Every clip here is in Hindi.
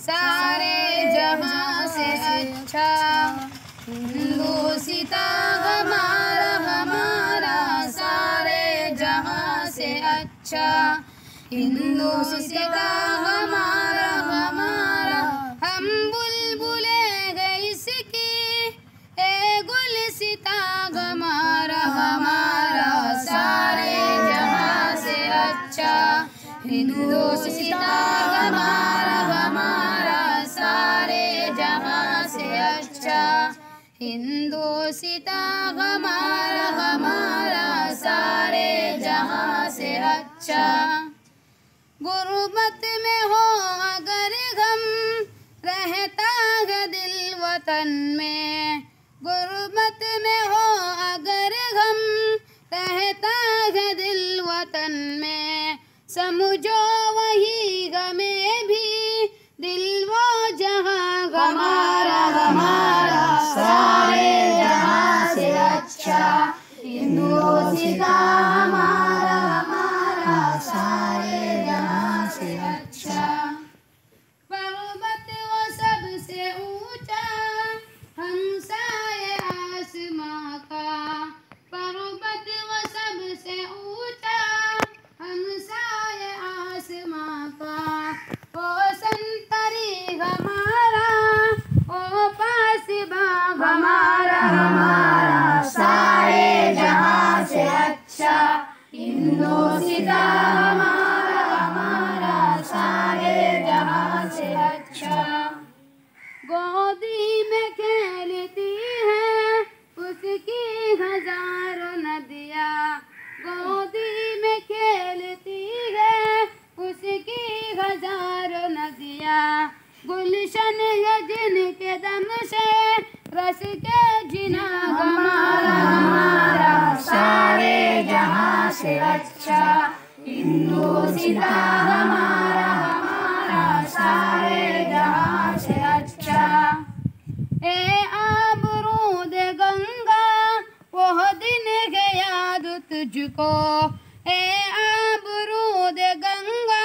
सारे जहां से अच्छा हिंदुस्तां हमारा हमारा सारे जहां से अच्छा हिंदुस्तां हमारा हमारा। हम बुलबुले गए इसकी ए गुलसितां हमारा हमारा सारे जहां से अच्छा हिंदुस्तां हमारा हमारा सारे जहां से अच्छा हिंदुस्तां हमारा हमारा सारे जहां से अच्छा। गुर्बत में हो अगर गम रहता है दिल वतन में गुर्बत में हो अगर गम रहता है दिल वतन में समझो वही गमे भी दिल वो जहां हमारा हमारा सारे जहां से अच्छा हिंदुस्तां हमारा हमारा सारे जहां से अच्छा। पर्वत वो सबसे ऊंचा हमसाए आसमां का पर्वत वो सबसे ऊंचा हमसाए आसमां का। ओ संतरी हमारा ओ पासबा हमारा हमारा सारे जहां से अच्छा हिंदुस्तां हमारा हमारा सारे जहां से अच्छा। गोदी में खेलती है उसकी हजारों नदियाँ गोदी में खेलती है उसकी हजारों नदियाँ गुलशन है जिनके दम से रस के जिना हमारा हमारा सारे जहां से अच्छा हिंदुस्तां हमारा हमारा सारे जहां से अच्छा। ए आबरूद गंगा वो दिन है याद तुझको ए आबरूद गंगा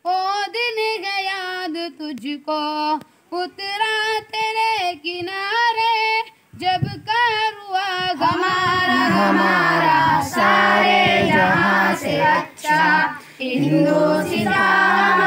वो दिन है याद तुझको उतरा तेरे किनारे जब कारवा हमारा हमारा सारे जहां से अच्छा हिंदुस्तां